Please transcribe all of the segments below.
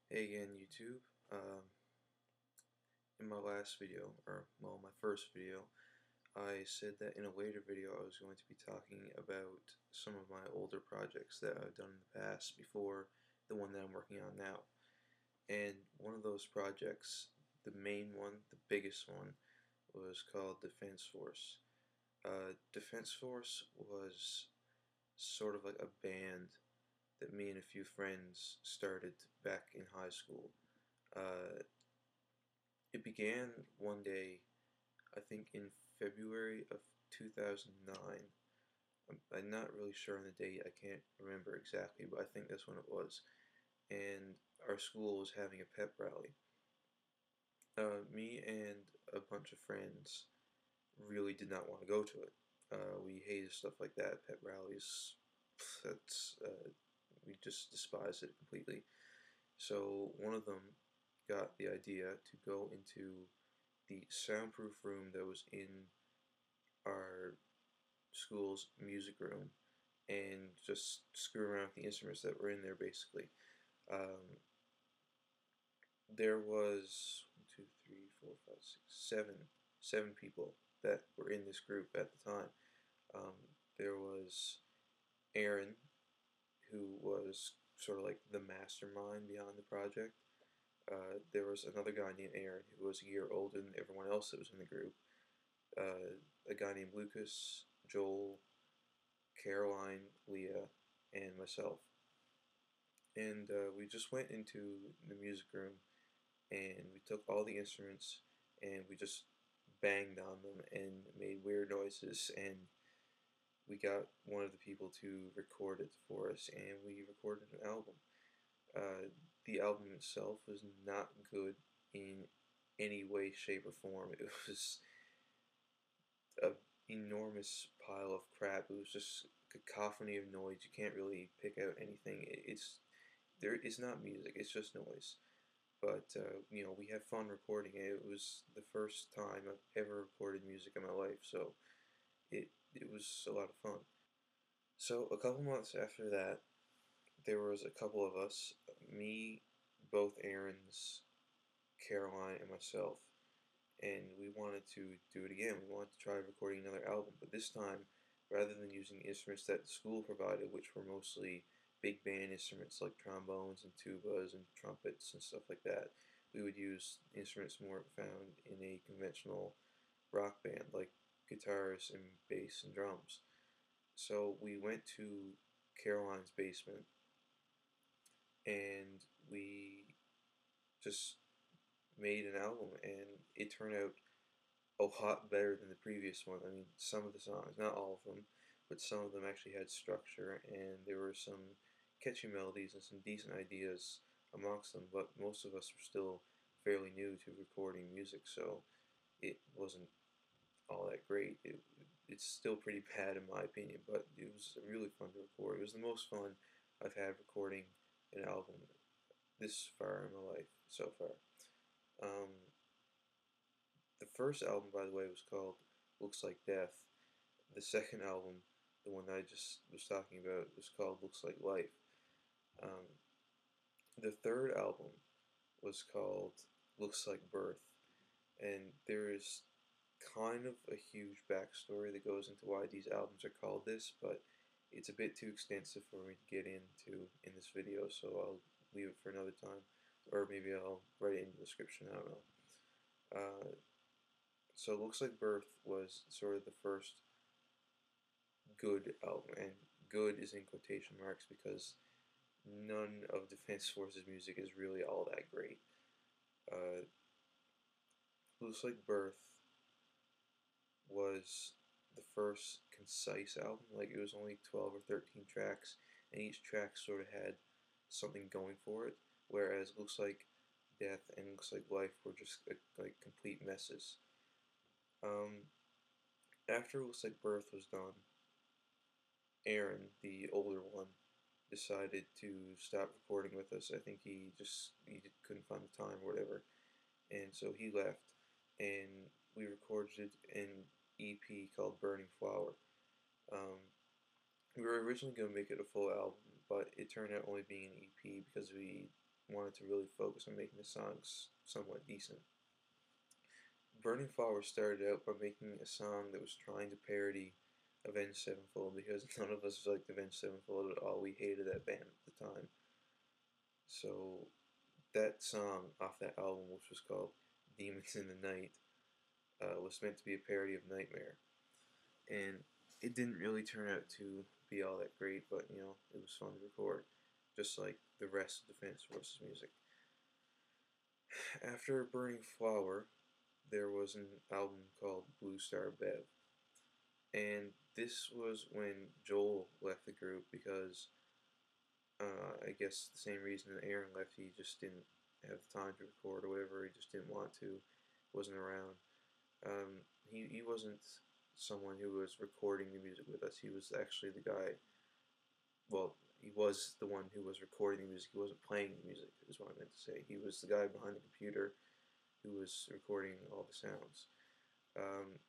Hey again, YouTube. In my last video, or well, my first video, I said that in a later video I was going to be talking about some of my older projects that I've done in the past before the one that I'm working on now. And one of those projects, the main one, the biggest one, was called Defense Force. Defense Force was sort of like a band that me and a few friends started back in high school. Uh, It began one day, I think in February of 2009. I'm not really sure on the date, I can't remember exactly, but I think that's when it was. And our school was having a pep rally. Me and a bunch of friends really did not want to go to it. We hated stuff like that, pep rallies. That's we just despised it completely. So one of them got the idea to go into the soundproof room that was in our school's music room and just screw around with the instruments that were in there basically. Um, there was 7 people that were in this group at the time. There was Aaron, who was sort of like the mastermind behind the project. There was another guy named Aaron who was a year older than everyone else that was in the group. A guy named Lucas, Joel, Caroline, Leah, and myself. And we just went into the music room and we took all the instruments and we just banged on them and made weird noises, and we got one of the people to record it for us, and we recorded an album. Uh, the album itself was not good in any way, shape, or form. It was a enormous pile of crap. It was just cacophony of noise. You can't really pick out anything. It's not music. It's just noise. But we had fun recording it. It was the first time I've ever recorded music in my life, so it was a lot of fun. So a couple months after that, there was a couple of us, me, both Aaron's, Caroline, and myself, and we wanted to do it again. We wanted to try recording another album, but this time, rather than using instruments that the school provided, which were mostly big band instruments like trombones and tubas and trumpets and stuff like that, we would use instruments more found in a conventional rock band like guitars and bass and drums. So we went to Caroline's basement and we just made an album, and it turned out a lot better than the previous one. I mean, some of the songs, not all of them, but some of them actually had structure, and there were some catchy melodies and some decent ideas amongst them, but most of us were still fairly new to recording music, so it wasn't all that great. It's still pretty bad in my opinion, but it was really fun to record. It was the most fun I've had recording an album this far in my life so far. Um, the first album, by the way, was called Looks Like Death. The second album, the one that I just was talking about, was called Looks Like Life. Um, the third album was called Looks Like Birth, and there is kind of a huge backstory that goes into why these albums are called this, but it's a bit too extensive for me to get into in this video, so I'll leave it for another time, or maybe I'll write it in the description, I don't know. Uh, so Looks Like Birth was sort of the first good album, and good is in quotation marks because none of Defense Force's music is really all that great. Uh, Looks Like Birth was the first concise album. Like, it was only 12 or 13 tracks, and each track sort of had something going for it, whereas Looks Like Death and Looks Like Life were just like complete messes. Um, After Looks Like Birth was done, Aaron, the older one, decided to stop recording with us. I think he couldn't find the time or whatever, and so he left, and we recorded an EP called Burning Flower. Um, we were originally going to make it a full album, but it turned out only being an EP because we wanted to really focus on making the songs somewhat decent. Burning Flower started out by making a song that was trying to parody Avenged Sevenfold because none of us liked Avenged Sevenfold at all. We hated that band at the time. So that song off that album, which was called Demons in the Night, was meant to be a parody of Nightmare. And it didn't really turn out to be all that great, but you know, it was fun to record, just like the rest of Defense Forces music. After Burning Flower, there was an album called Blue Star Bev, and this was when Joel left the group because I guess the same reason that Aaron left, he just didn't have the time to record or whatever. He just didn't want to, wasn't around. He wasn't someone who was recording the music with us. He was actually the guy. Well, he was the one who was recording the music. He wasn't playing the music, is what I meant to say. He was the guy behind the computer who was recording all the sounds.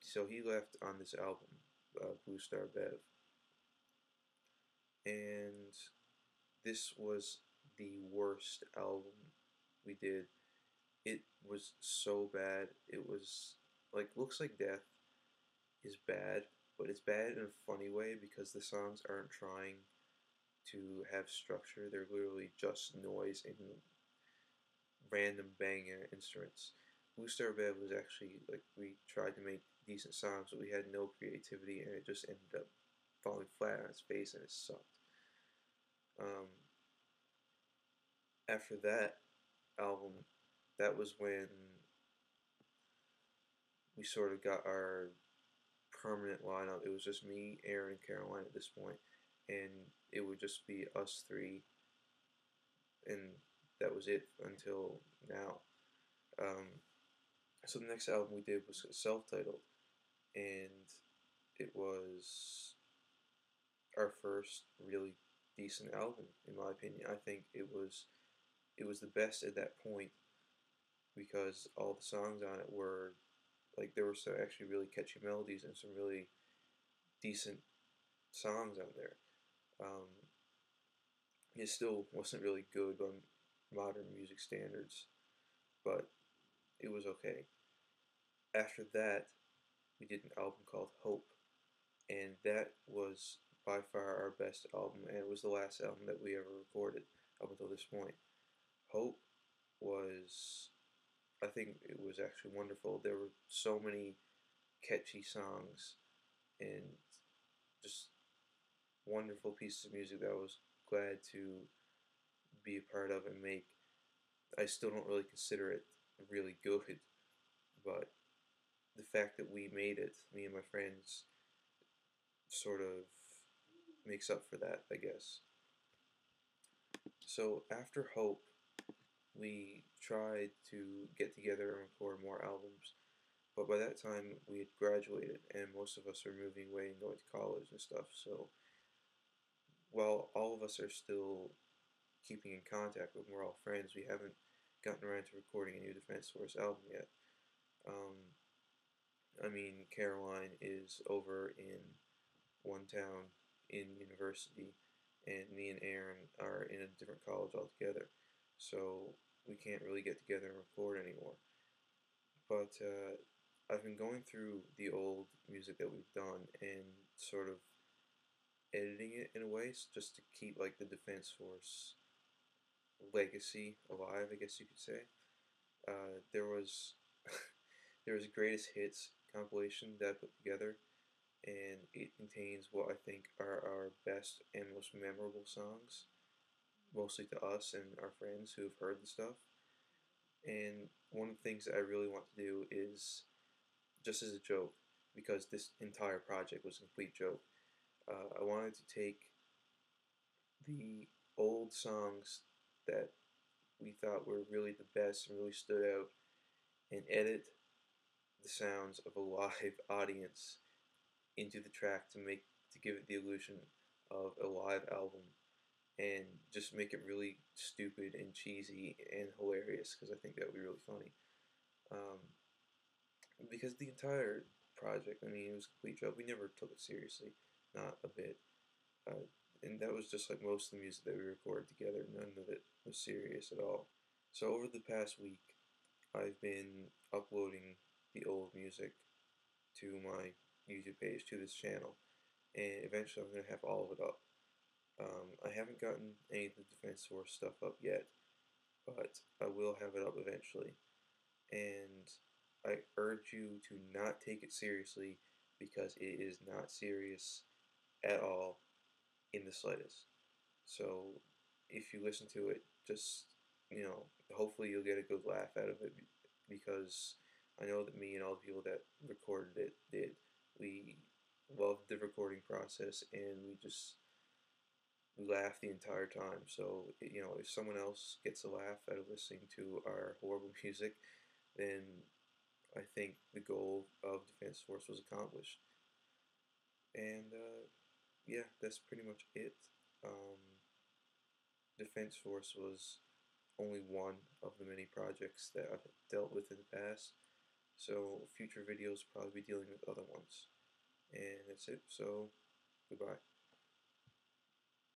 So he left on this album, Blue Star Bev, and this was the worst album we did. It was so bad. It was like Looks Like Death is bad, but it's bad in a funny way because the songs aren't trying to have structure. They're literally just noise and random banging instruments. Blue Star Bev was actually like we tried to make decent songs, but we had no creativity, and it just ended up falling flat on its face, and it sucked. Um, After that album, that was when we sort of got our permanent lineup. It was just me, Aaron, and Caroline at this point, and it would just be us three, and that was it until now. Um, so the next album we did was self-titled, and it was our first really decent album, in my opinion. I think it was the best at that point because all the songs on it were like there were some actually really catchy melodies and some really decent songs on there. Um, it still wasn't really good on modern music standards, but it was okay. After that, we did an album called Hope, and that was by far our best album, and it was the last album that we ever recorded up until this point. Hope was, I think it was actually wonderful. There were so many catchy songs and just wonderful pieces of music that I was glad to be a part of and make. I still don't really consider it really good, but the fact that we made it, me and my friends, sort of makes up for that, I guess. So after Hope, we tried to get together and record more albums, but by that time we had graduated and most of us were moving away and going to college and stuff. So while all of us are still keeping in contact with, we're all friends, we haven't gotten around to recording a new Defense Force album yet. Um, I mean, Caroline is over in one town in university, and me and Aaron are in a different college altogether. So we can't really get together and record anymore. But I've been going through the old music that we've done and sort of editing it in a way just to keep like the Defense Force legacy alive, I guess you could say. There was there was a greatest hits compilation that I put together, and it contains what I think are our best and most memorable songs, mostly to us and our friends who have heard the stuff. And one of the things that I really want to do is, just as a joke, because this entire project was a complete joke, I wanted to take the old songs that we thought were really the best and really stood out and edit the sounds of a live audience into the track to give it the illusion of a live album and just make it really stupid and cheesy and hilarious because I think that would be really funny. Um, because the entire project, I mean, it was a complete joke. We never took it seriously, not a bit. Uh, and that was just like most of the music that we recorded together. None of it was serious at all. So over the past week, I've been uploading the old music to my YouTube page, to this channel, and eventually I'm going to have all of it up. I haven't gotten any of the Defense Force stuff up yet, but I will have it up eventually. And I urge you to not take it seriously, because it is not serious at all in the slightest. So if you listen to it, just, hopefully you'll get a good laugh out of it, because I know that me and all the people that recorded it did. We loved the recording process, and we laughed the entire time. So, if someone else gets a laugh out of listening to our horrible music, then I think the goal of Defense Force was accomplished. And yeah, that's pretty much it. Um, Defense Force was only one of the many projects that I've dealt with in the past. So future videos will probably be dealing with other ones. And that's it. So goodbye.